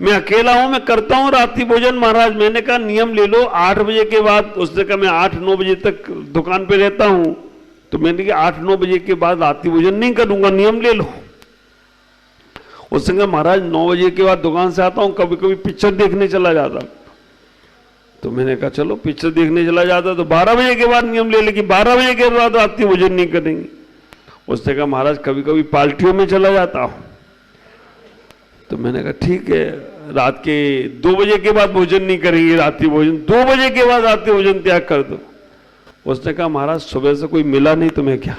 मैं अकेला हूं, मैं करता हूं रात्रि भोजन। महाराज मैंने कहा नियम ले लो 8 बजे के बाद। उसने कहा मैं 8-9 बजे तक दुकान पे रहता हूं, तो मैंने कहा 8-9 बजे के बाद रात्रि भोजन नहीं करूंगा, नियम ले लो। उसने कहा महाराज 9 बजे के बाद दुकान से आता हूं, कभी कभी पिक्चर देखने चला जाता। तो मैंने कहा चलो पिक्चर देखने चला जाता तो 12 बजे के बाद नियम ले ले कि 12 बजे के बाद रात्रि भोजन नहीं करेंगे। उसने कहा महाराज कभी कभी पार्टियों में चला जाता हूं। तो मैंने कहा ठीक है, रात के 2 बजे के बाद भोजन नहीं करेंगे, रात्रि भोजन 2 बजे के बाद रात्रि भोजन त्याग कर दो। उसने कहा महाराज सुबह से कोई मिला नहीं तुम्हें क्या?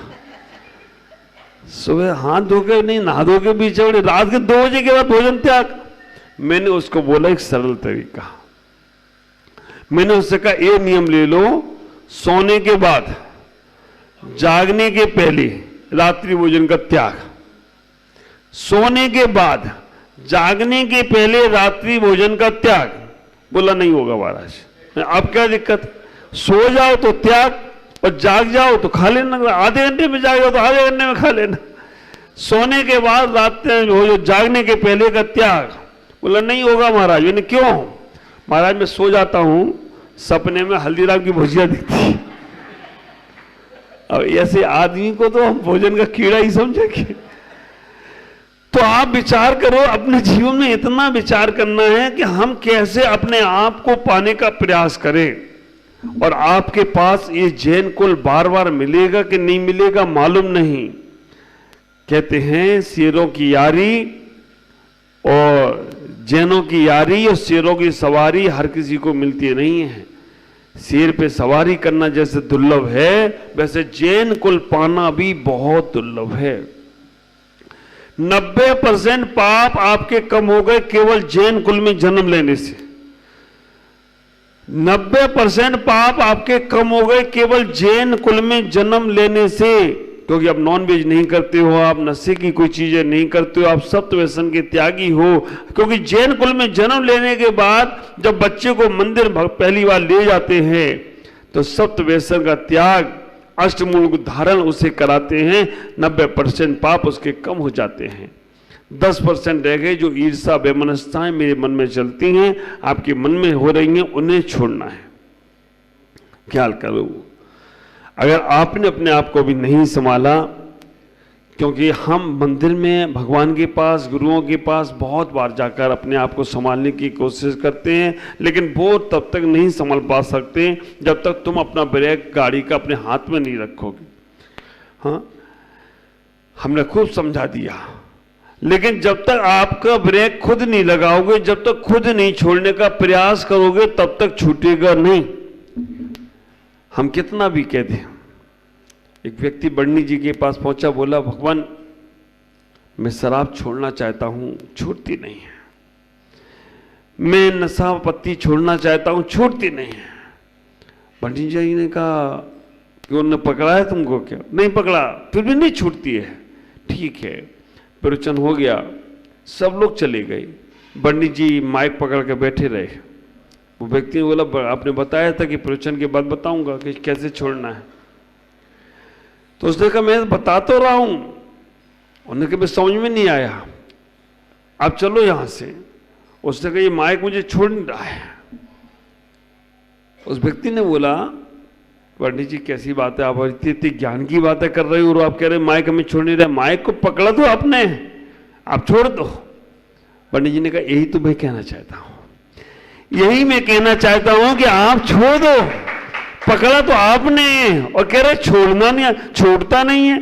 सुबह हाथ धो के नहीं, नहा धो के बीच रात के 2 बजे के बाद भोजन त्याग। मैंने उसको बोला एक सरल तरीका, मैंने उससे कहा ये नियम ले लो, सोने के बाद जागने के पहले रात्रि भोजन का त्याग, सोने के बाद जागने के पहले रात्रि भोजन का त्याग। बोला नहीं होगा महाराज। अब क्या दिक्कत, सो जाओ तो त्याग और जाग जाओ तो खा लेना, आधे घंटे में जाग जाओ तो आधे घंटे में खा लेना। सोने के बाद रात्रि जागने के पहले का त्याग। बोला नहीं होगा महाराज। मैंने क्यों? महाराज मैं सो जाता हूं, सपने में हल्दीराम की भुजिया दिखती। अब ऐसे आदमी को तो हम भोजन का कीड़ा ही समझेंगे। तो आप विचार करो, अपने जीवन में इतना विचार करना है कि हम कैसे अपने आप को पाने का प्रयास करें। और आपके पास ये जैन कुल बार बार मिलेगा कि नहीं मिलेगा मालूम नहीं। कहते हैं शेरों की यारी और जैनों की यारी और शेरों की सवारी हर किसी को मिलती नहीं है। शेर पे सवारी करना जैसे दुर्लभ है, वैसे जैन कुल पाना भी बहुत दुर्लभ है। 90% पाप आपके कम हो गए केवल जैन कुल में जन्म लेने से। 90% पाप आपके कम हो गए केवल जैन कुल में जन्म लेने से। क्योंकि आप नॉन वेज नहीं करते हो, आप नशे की कोई चीजें नहीं करते हो, आप सप्त व्यसन के त्यागी हो। क्योंकि जैन कुल में जन्म लेने के बाद जब बच्चे को मंदिर पहली बार ले जाते हैं तो सप्त व्यसन का त्याग, अष्टमूल धारण उसे कराते हैं। 90% पाप उसके कम हो जाते हैं। 10% रह गए जो ईर्षा बेमनस्ताएं मेरे मन में चलती हैं, आपके मन में हो रही हैं, उन्हें छोड़ना है। ख्याल करो, अगर आपने अपने आप को भी नहीं संभाला, क्योंकि हम मंदिर में भगवान के पास, गुरुओं के पास बहुत बार जाकर अपने आप को संभालने की कोशिश करते हैं, लेकिन वो तब तक नहीं संभाल पा सकते जब तक तुम अपना ब्रेक गाड़ी का अपने हाथ में नहीं रखोगे। हाँ, हमने खूब समझा दिया, लेकिन जब तक आपका ब्रेक खुद नहीं लगाओगे, जब तक खुद नहीं छोड़ने का प्रयास करोगे, तब तक छूटेगा नहीं। हम कितना भी कह दें। एक व्यक्ति बड़नी जी के पास पहुंचा, बोला भगवान मैं शराब छोड़ना चाहता हूं, छूटती नहीं है। मैं नशा पत्ती छोड़ना चाहता हूं, छूटती नहीं है। बड़नी जी ने कहा कि उन्होंने पकड़ा है तुमको? क्या नहीं पकड़ा, फिर भी नहीं छूटती है। ठीक है, प्रवचन हो गया, सब लोग चले गए, बड़नी जी माइक पकड़ के बैठे रहे। वो व्यक्ति ने बोला आपने बताया था कि प्रवचन के बाद बताऊंगा कि कैसे छोड़ना है। तो उसने कहा मैं बता तो रहा हूं। उन्होंने कहा समझ में नहीं आया, आप चलो यहां से। उसने कहा ये माइक मुझे छोड़ नहीं रहा है। उस व्यक्ति ने बोला पंडित जी कैसी बात है, आप इतनी ज्ञान की बातें कर रहे हो और आप कह रहे माइक हमें छोड़ नहीं रहा। माइक को पकड़ा दो आपने, आप छोड़ दो। पंडित जी ने कहा यही तो मैं कहना चाहता हूं, यही मैं कहना चाहता हूं कि आप छोड़ दो। पकड़ा तो आपने और कह रहे छोड़ना नहीं, छोड़ता नहीं है।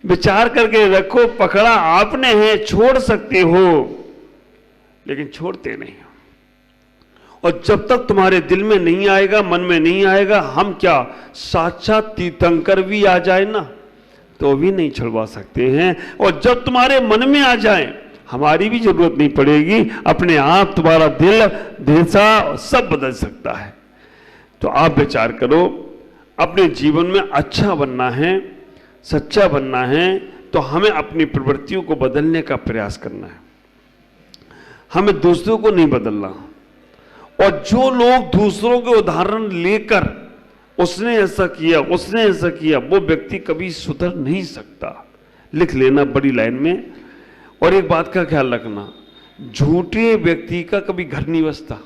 विचार करके रखो, पकड़ा आपने है, छोड़ सकते हो लेकिन छोड़ते नहीं। और जब तक तुम्हारे दिल में नहीं आएगा, मन में नहीं आएगा, हम क्या साक्षात तीर्थंकर भी आ जाए ना तो भी नहीं छुड़वा सकते हैं। और जब तुम्हारे मन में आ जाए, हमारी भी जरूरत नहीं पड़ेगी, अपने आप तुम्हारा दिल दिशा सब बदल सकता है। तो आप विचार करो, अपने जीवन में अच्छा बनना है, सच्चा बनना है, तो हमें अपनी प्रवृत्तियों को बदलने का प्रयास करना है। हमें दूसरों को नहीं बदलना। और जो लोग दूसरों के उदाहरण लेकर उसने ऐसा किया, उसने ऐसा किया, वो व्यक्ति कभी सुधर नहीं सकता। लिख लेना बड़ी लाइन में। और एक बात का ख्याल रखना, झूठे व्यक्ति का कभी घर नहीं बसता।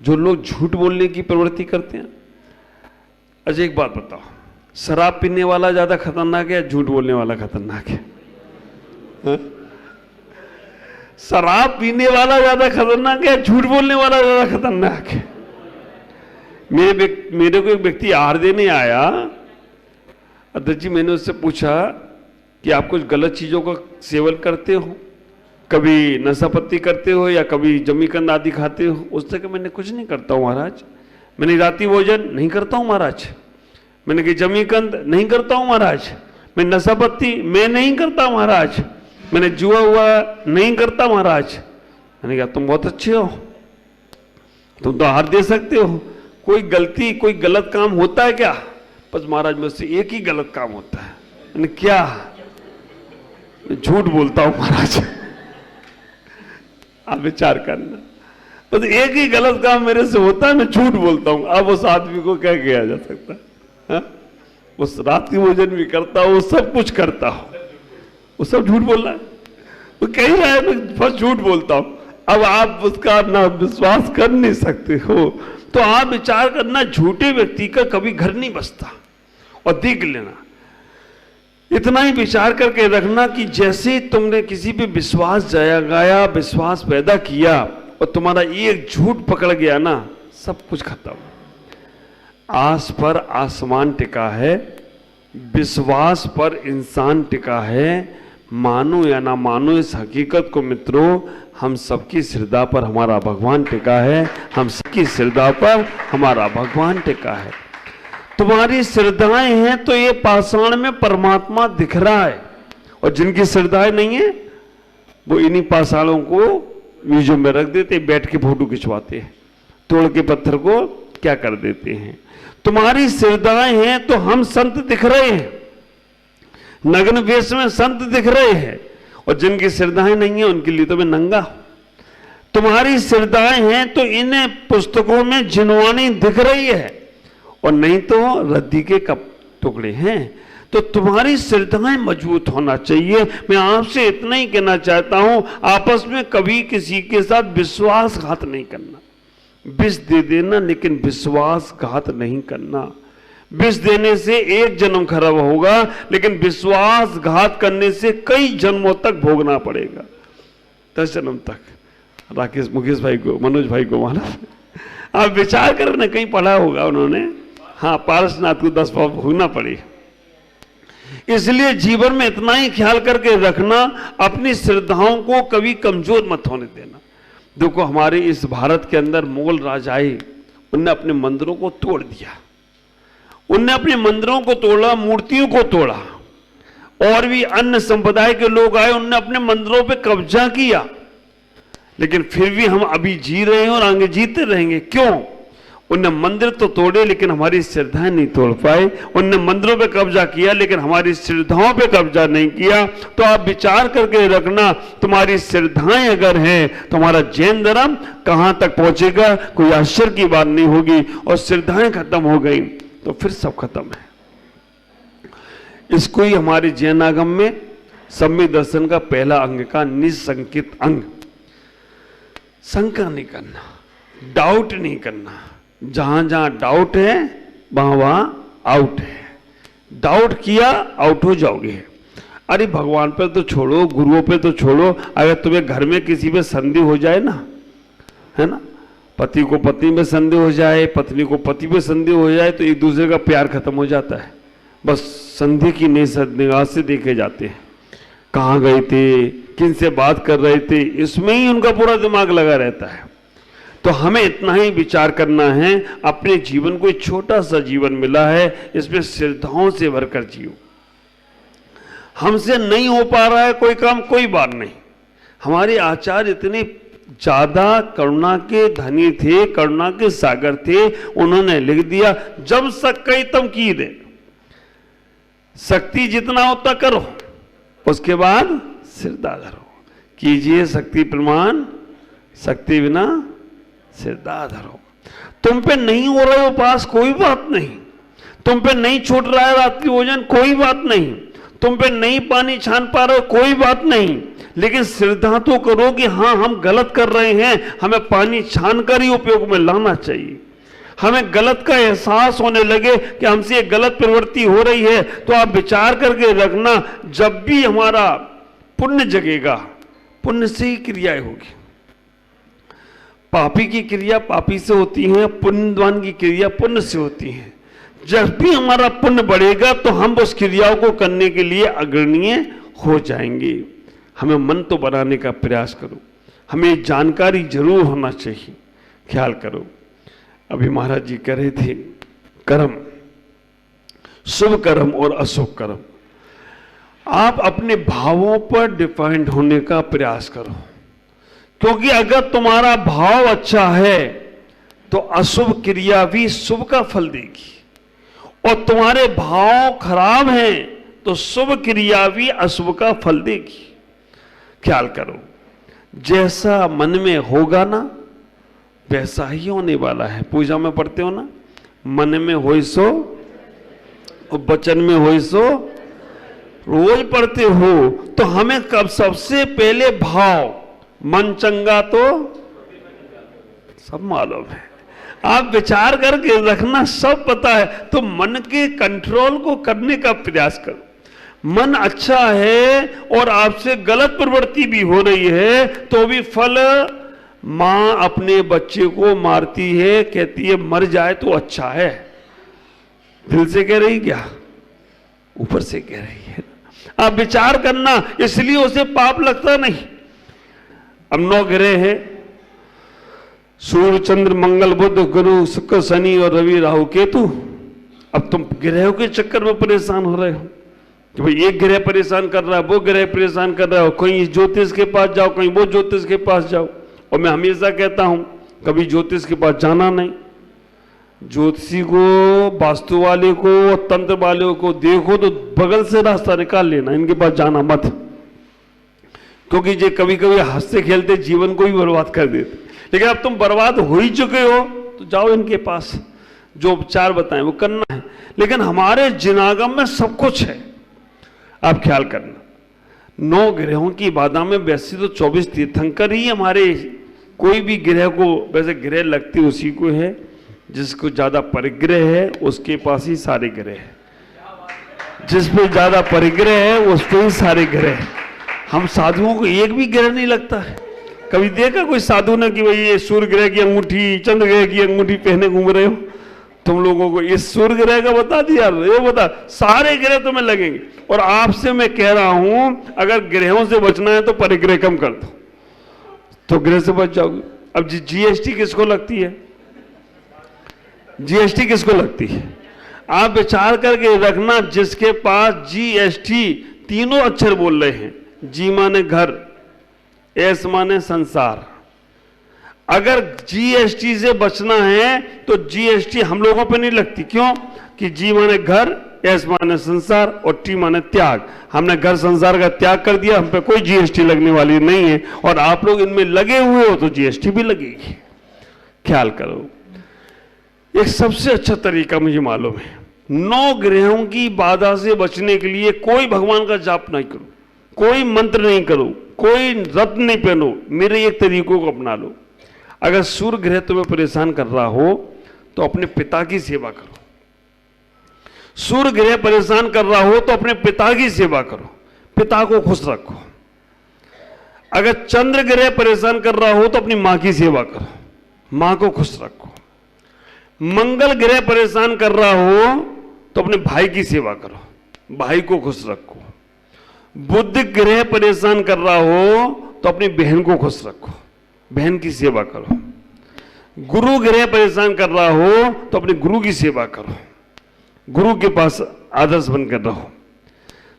जो लोग झूठ बोलने की प्रवृत्ति करते हैं। अच्छा एक बात बताओ, शराब पीने वाला ज्यादा खतरनाक है या झूठ बोलने वाला खतरनाक है? शराब पीने वाला ज्यादा खतरनाक है या झूठ बोलने वाला ज्यादा खतरनाक है? मेरे को एक व्यक्ति आहार देने आया। अध्यक्ष जी, मैंने उससे पूछा कि आप कुछ गलत चीजों का सेवन करते हो, कभी नशा पत्ती करते हो या कभी जमीकंद आदि खाते हो? उसने कहा मैंने कुछ नहीं करता हूं महाराज, मैंने रात्रि भोजन नहीं करता हूं महाराज, मैंने कहा जमीकंद नहीं करता हूं महाराज, मैं नशा पत्ती मैं नहीं करता महाराज, मैंने जुआ हुआ नहीं करता महाराज। मैंने कहा तुम बहुत अच्छे हो, तुम तो आहार दे सकते हो, कोई गलती कोई गलत काम होता है क्या? बस महाराज मुझसे एक ही गलत काम होता है। मैंने क्या? मैं झूठ बोलता हूं महाराज। आप विचार करना, बस एक ही गलत काम मेरे से होता है, मैं झूठ बोलता हूं। अब उस आदमी को क्या किया जा सकता है? उस रात्रि भोजन भी करता हो, सब कुछ करता हो, वो सब झूठ बोल रहा है। वो कह रहा है मैं बस झूठ बोलता हूं। अब आप उसका ना विश्वास कर नहीं सकते हो, तो आप विचार करना, झूठे व्यक्ति का कभी घर नहीं बसता। और देख लेना, इतना ही विचार करके रखना कि जैसे तुमने किसी पे विश्वास जगाया, विश्वास पैदा किया और तुम्हारा एक झूठ पकड़ गया ना, सब कुछ खत्म। आस पर आसमान टिका है, विश्वास पर इंसान टिका है। मानो या ना मानो इस हकीकत को मित्रों, हम सबकी श्रद्धा पर हमारा भगवान टिका है, हम सबकी श्रद्धा पर हमारा भगवान टिका है। तुम्हारी श्रद्धाएं हैं तो ये पाषाण में परमात्मा दिख रहा है, और जिनकी श्रद्धाएं नहीं है वो इन्हीं पाषाणों को म्यूजियम में रख देते, बैठ के फोटो खिंचवाते हैं, तोड़ के पत्थर को क्या कर देते हैं। तुम्हारी श्रद्धाएं हैं तो हम संत दिख रहे हैं, नग्न वेश में संत दिख रहे हैं, और जिनकी श्रद्धाएं नहीं है उनके लिए तो मैं नंगा हूं। तुम्हारी श्रद्धाएं हैं तो इन पुस्तकों में जिनवानी दिख रही है, और नहीं तो रद्दी के कप टुकड़े हैं। तो तुम्हारी श्रद्धाएं मजबूत होना चाहिए। मैं आपसे इतना ही कहना चाहता हूं, आपस में कभी किसी के साथ विश्वासघात नहीं करना। विष दे देना लेकिन विश्वासघात नहीं करना। विष देने से एक जन्म खराब होगा, लेकिन विश्वासघात करने से कई जन्मों तक भोगना पड़ेगा, 10 जन्म तक। राकेश मुकेश भाई को, मनोज भाई को मालूम, आप विचार करना, कहीं पढ़ा होगा उन्होंने, हाँ, पारसनाथ को 10 पाप भोगना पड़े। इसलिए जीवन में इतना ही ख्याल करके रखना, अपनी श्रद्धाओं को कभी कमजोर मत होने देना। देखो हमारे इस भारत के अंदर मुगल राज आए, उनने अपने मंदिरों को तोड़ दिया, उनने अपने मंदिरों को तोड़ा, मूर्तियों को तोड़ा, और भी अन्य संप्रदाय के लोग आए, उनने अपने मंदिरों पे कब्जा किया, लेकिन फिर भी हम अभी जी रहे हैं और आगे जीते रहेंगे। क्यों? उनने मंदिर तो तोड़े लेकिन हमारी श्रद्धाएं नहीं तोड़ पाए। उनने मंदिरों पे कब्जा किया लेकिन हमारी श्रद्धाओं पे कब्जा नहीं किया। तो आप विचार करके रखना, तुम्हारी श्रद्धाएं अगर हैं तो हमारा जैन धर्म कहां तक पहुंचेगा, कोई आश्चर्य की बात नहीं होगी। और श्रद्धाएं खत्म हो गई तो फिर सब खत्म है। इसको ही हमारे जैन आगम में सम्यक दर्शन का पहला अंग का निसंकित अंग, शंका नहीं करना, डाउट नहीं करना। जहां जहां डाउट है वहां वहां आउट है। डाउट किया आउट हो जाओगे। अरे भगवान पर तो छोड़ो, गुरुओं पे तो छोड़ो, अगर तुम्हें घर में किसी पे संदेह हो जाए ना, है ना, पति को पत्नी में संदेह हो जाए, पत्नी को पति पे संदेह हो जाए, तो एक दूसरे का प्यार खत्म हो जाता है। बस संदेह की निगाह से देखे जाते हैं, कहाँ गए थे, किन से बात कर रहे थे, इसमें ही उनका पूरा दिमाग लगा रहता है। तो हमें इतना ही विचार करना है, अपने जीवन को एक छोटा सा जीवन मिला है, इसमें श्रद्धाओं से भरकर जियो। हमसे नहीं हो पा रहा है कोई काम, कोई बात नहीं। हमारे आचार्य इतने ज्यादा करुणा के धनी थे, करुणा के सागर थे, उन्होंने लिख दिया, जब सक्कई तम की दे, शक्ति जितना होता करो, उसके बाद श्रद्धा धरो। कीजिए शक्ति प्रमाण, शक्ति बिना श्रद्धा धरो। तुम पे नहीं हो रहे हो पास, कोई बात नहीं। तुम पे नहीं छूट रहा है रात्रि भोजन, कोई बात नहीं। तुम पे नहीं पानी छान पा रहे हो, कोई बात नहीं। लेकिन श्रद्धा तो करो कि हाँ हम गलत कर रहे हैं, हमें पानी छानकर ही उपयोग में लाना चाहिए। हमें गलत का एहसास होने लगे कि हमसे ये गलत प्रवृत्ति हो रही है, तो आप विचार करके रखना, जब भी हमारा पुण्य जगेगा, पुण्य से ही क्रियाएं होगी। पापी की क्रिया पापी से होती है, पुण्यवान की क्रिया पुण्य से होती है। जब भी हमारा पुण्य बढ़ेगा तो हम उस क्रियाओं को करने के लिए अग्रणीय हो जाएंगे। हमें मन तो बनाने का प्रयास करो, हमें जानकारी जरूर होना चाहिए। ख्याल करो, अभी महाराज जी कह रहे थे कर्म, शुभ कर्म और अशुभ कर्म। आप अपने भावों पर डिपेंड होने का प्रयास करो, क्योंकि अगर तुम्हारा भाव अच्छा है तो अशुभ क्रिया भी शुभ का फल देगी, और तुम्हारे भाव खराब हैं तो शुभ क्रिया भी अशुभ का फल देगी। ख्याल करो, जैसा मन में होगा ना वैसा ही होने वाला है। पूजा में पढ़ते हो ना, मन में होई सो और वचन में होई सो, रोज पढ़ते हो। तो हमें कब सबसे पहले भाव, मन चंगा तो सब मालूम है, आप विचार करके रखना, सब पता है। तो मन के कंट्रोल को करने का प्रयास करो। मन अच्छा है और आपसे गलत प्रवृत्ति भी हो रही है तो भी फल, मां अपने बच्चे को मारती है, कहती है मर जाए तो अच्छा है। दिल से कह रही क्या, ऊपर से कह रही है। आप विचार करना, इसलिए उसे पाप लगता नहीं। अब 9 ग्रह है, सूर्य चंद्र मंगल बुध गुरु शुक्र शनि और रवि राहु केतु। अब तुम ग्रहों के चक्कर में परेशान हो रहे हो कि भाई एक ग्रह परेशान कर रहा है, वो ग्रह परेशान कर रहा है, कहीं ज्योतिष के पास जाओ, कहीं वो ज्योतिष के पास जाओ। और मैं हमेशा कहता हूं कभी ज्योतिष के पास जाना नहीं। ज्योतिषी को, वास्तु वाले को, तंत्र वाले को देखो तो बगल से रास्ता निकाल लेना, इनके पास जाना मत, क्योंकि ये कभी कभी हंसते खेलते जीवन को भी बर्बाद कर देते। लेकिन अब तुम बर्बाद हो ही चुके हो तो जाओ इनके पास, जो उपचार बताएं वो करना है। लेकिन हमारे जिनागम में सब कुछ है, आप ख्याल करना। 9 ग्रहों की बाधा में वैसे तो 24 तीर्थंकर ही हमारे, कोई भी ग्रह को वैसे ग्रह लगती उसी को है, जिसको ज्यादा परिग्रह है उसके पास ही सारे ग्रह है, जिस पे ज्यादा परिग्रह है उस पे ही सारे ग्रह है। हम साधुओं को एक भी ग्रह नहीं लगता है। कभी देखा कोई साधु ने कि भाई ये सूर्य ग्रह की अंगूठी, चंद्र ग्रह की अंगूठी पहने घूम रहे हो? तुम लोगों को इस सूर्य ग्रह का बता दिया, ये बता, सारे ग्रह तुम्हें लगेंगे। और आपसे मैं कह रहा हूं, अगर ग्रहों से बचना है तो परिग्रह कम कर दो, तो ग्रह से बच जाओगे। अब जीएसटी किसको लगती है? जीएसटी किसको लगती है? आप विचार करके रखना, जिसके पास जीएसटी तीनों अक्षर बोल रहे हैं, जी माने घर, एस माने संसार। अगर जीएसटी से बचना है तो जीएसटी हम लोगों पे नहीं लगती। क्यों? कि जी माने घर, एस माने संसार और टी माने त्याग। हमने घर संसार का त्याग कर दिया, हम पे कोई जीएसटी लगने वाली नहीं है। और आप लोग इनमें लगे हुए हो तो जीएसटी भी लगेगी। ख्याल करो, एक सबसे अच्छा तरीका मुझे मालूम है, 9 ग्रहों की बाधा से बचने के लिए कोई भगवान का जाप नहीं करो, कोई मंत्र नहीं करो, कोई रत्न नहीं पहनो, मेरे एक तरीकों को अपना लो। अगर सूर्य ग्रह तुम्हें परेशान कर रहा हो तो अपने पिता की सेवा करो। सूर्य ग्रह परेशान कर रहा हो तो अपने पिता की सेवा करो, पिता को खुश रखो। अगर चंद्र ग्रह परेशान कर रहा हो तो अपनी मां की सेवा करो, मां को खुश रखो। मंगल ग्रह परेशान कर रहा हो तो अपने भाई की सेवा करो, भाई को खुश रखो। बुध ग्रह परेशान कर रहा हो तो अपनी बहन को खुश रखो, बहन की सेवा करो। गुरु ग्रह परेशान कर रहा हो तो अपने गुरु की सेवा करो, गुरु के पास आदर्श बनकर रहो।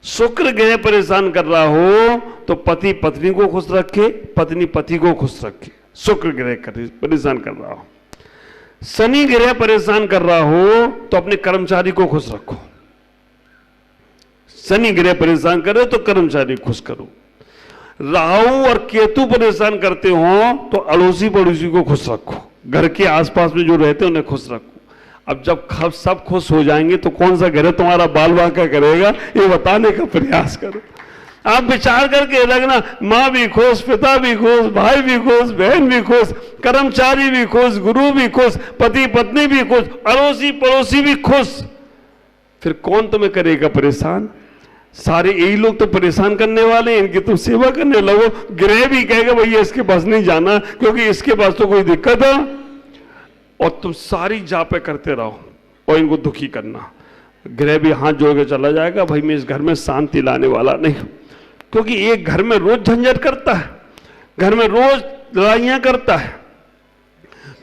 शुक्र ग्रह परेशान कर रहा हो तो पति पत्नी को खुश रखे, पत्नी पति को खुश रखे, शुक्र ग्रह परेशान कर रहा हो। शनि ग्रह परेशान कर रहा हो तो अपने कर्मचारी को खुश रखो, शनि ग्रह परेशान करे तो कर्मचारी खुश करो। राहु और केतु परेशान करते हो तो अड़ोसी पड़ोसी को खुश रखो, घर के आसपास में जो रहते हैं उन्हें खुश रखो। अब जब सब खुश हो जाएंगे तो कौन सा ग्रह तुम्हारा बाल बांका करेगा, ये बताने का प्रयास करो। आप विचार करके रखना, माँ भी खुश, पिता भी खुश, भाई भी खुश, बहन भी खुश, कर्मचारी भी खुश, गुरु भी खुश, पति पत्नी भी खुश, अड़ोसी पड़ोसी भी खुश, फिर कौन तुम्हें करेगा परेशान? सारे यही लोग तो परेशान करने वाले हैं, इनकी तुम सेवा करने लगो। ग्रह भी कहेगा भैया इसके पास नहीं जाना क्योंकि इसके पास तो कोई दिक्कत है, और तुम सारी जापे करते रहो और इनको दुखी करना। ग्रह भी हाथ जोड़ के चला जाएगा, भाई मैं इस घर में शांति लाने वाला नहीं, क्योंकि एक घर में रोज झंझट करता है, घर में रोज लड़ाइयां करता है,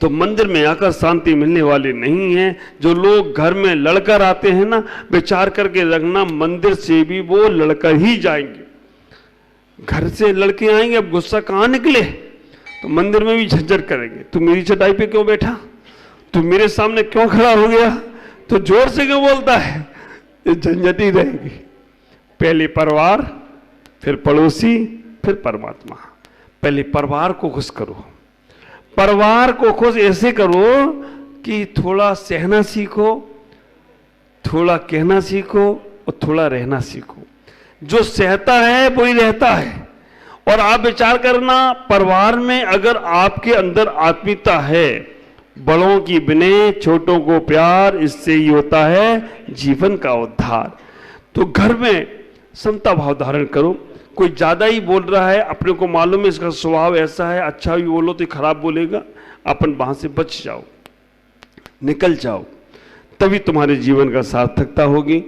तो मंदिर में आकर शांति मिलने वाली नहीं है। जो लोग घर में लड़कर आते हैं ना, विचार करके रखना, मंदिर से भी वो लड़कर ही जाएंगे। घर से लड़के आएंगे, अब गुस्सा कहाँ निकले, तो मंदिर में भी झंझट करेंगे। तू मेरी चटाई पे क्यों बैठा, तू मेरे सामने क्यों खड़ा हो गया, तो जोर से क्यों बोलता है, ये झंझट ही रहेगी। पहले परिवार, फिर पड़ोसी, फिर परमात्मा। पहले परिवार को खुश करो, परिवार को खुश ऐसे करो कि थोड़ा सहना सीखो, थोड़ा कहना सीखो और थोड़ा रहना सीखो। जो सहता है वही रहता है। और आप विचार करना, परिवार में अगर आपके अंदर आत्मीयता है, बड़ों की विनय, छोटों को प्यार, इससे ही होता है जीवन का उद्धार। तो घर में समता भाव धारण करो। कोई ज्यादा ही बोल रहा है, अपने को मालूम है इसका स्वभाव ऐसा है, अच्छा भी बोलो तो खराब बोलेगा, अपन वहां से बच जाओ, निकल जाओ, तभी तुम्हारे जीवन का सार्थकता होगी।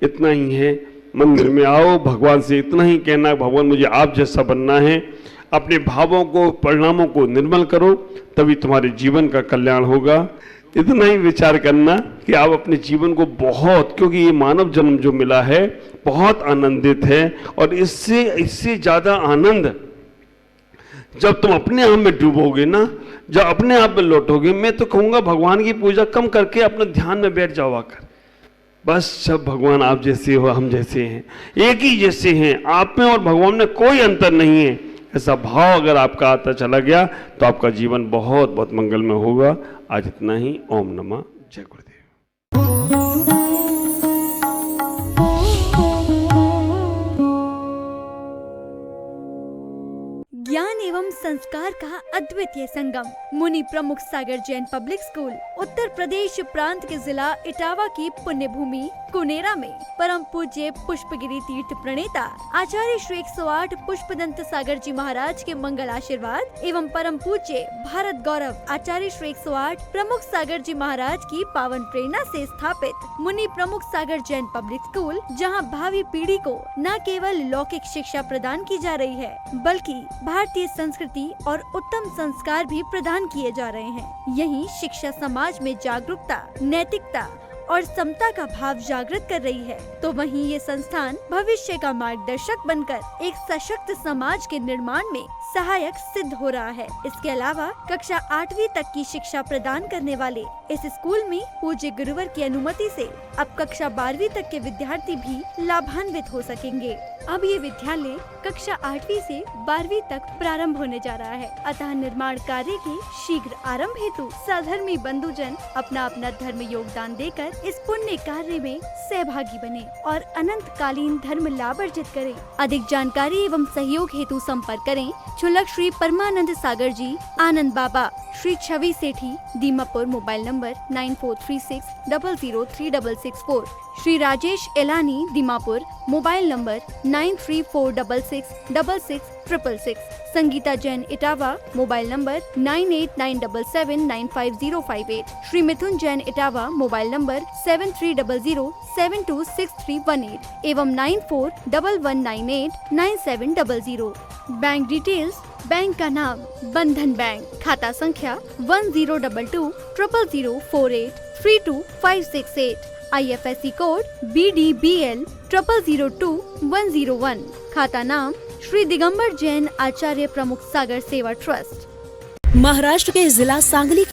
इतना ही है, मंदिर में आओ, भगवान से इतना ही कहना, भगवान मुझे आप जैसा बनना है। अपने भावों को, परिणामों को निर्मल करो, तभी तुम्हारे जीवन का कल्याण होगा। इतना ही विचार करना कि आप अपने जीवन को बहुत, क्योंकि ये मानव जन्म जो मिला है बहुत आनंदित है, और इससे ज्यादा आनंद जब तुम अपने आप में डूबोगे ना, जब अपने आप में लौटोगे। मैं तो कहूंगा भगवान की पूजा कम करके अपने ध्यान में बैठ जाओ आकर, बस सब भगवान आप जैसे हो, हम जैसे हैं, एक ही जैसे हैं, आप में और भगवान में कोई अंतर नहीं है। ऐसा भाव अगर आपका आता चला गया तो आपका जीवन बहुत बहुत मंगलमय होगा। आज इतना ही। ओम नमः, जय गुरुदेव। ज्ञान एवं संस्कार का अद्वितीय संगम, मुनि प्रमुख सागर जैन पब्लिक स्कूल, उत्तर प्रदेश प्रांत के जिला इटावा की पुण्य भूमि कुनेरा में परम पूज्य पुष्पगिरी तीर्थ प्रणेता आचार्य श्री 108 पुष्पदंत सागर जी महाराज के मंगल आशीर्वाद एवं परम पूज्य भारत गौरव आचार्य श्री 108 प्रमुख सागर जी महाराज की पावन प्रेरणा से स्थापित मुनि प्रमुख सागर जैन पब्लिक स्कूल, जहां भावी पीढ़ी को न केवल लौकिक शिक्षा प्रदान की जा रही है, बल्कि भारतीय संस्कृति और उत्तम संस्कार भी प्रदान किए जा रहे हैं। यही शिक्षा समाज में जागरूकता, नैतिकता और समता का भाव जागृत कर रही है, तो वहीं ये संस्थान भविष्य का मार्गदर्शक बनकर एक सशक्त समाज के निर्माण में सहायक सिद्ध हो रहा है। इसके अलावा कक्षा 8वीं तक की शिक्षा प्रदान करने वाले इस स्कूल में पूज्य गुरुवर की अनुमति से अब कक्षा 12वीं तक के विद्यार्थी भी लाभान्वित हो सकेंगे। अब ये विद्यालय कक्षा 8वीं से 12वीं तक प्रारंभ होने जा रहा है, अतः निर्माण कार्य के शीघ्र आरंभ हेतु सधर्मी बंधुजन अपना अपना धर्म योगदान देकर इस पुण्य कार्य में सहभागी बने और अनंत कालीन धर्म लाभ अर्जित करें। अधिक जानकारी एवं सहयोग हेतु संपर्क करें छुलक Shri Parmanand Sagar ji, Anand Baba, Shri Chhavi Sethi, Dimapur, mobile number 9436003664, Shri Rajesh Elani, Dimapur, mobile number 9346666666, Sangeeta Jain, Etawah, mobile number 9897795058, Shri Mithun Jain, Etawah, mobile number 7300726318 एवं 9411989700। बैंक डिटेल्स, बैंक का नाम बंधन बैंक, खाता संख्या 1022000048325668, IFSC कोड BDBL 0002-101, खाता नाम श्री दिगंबर जैन आचार्य प्रमुख सागर सेवा ट्रस्ट। महाराष्ट्र के जिला सांगली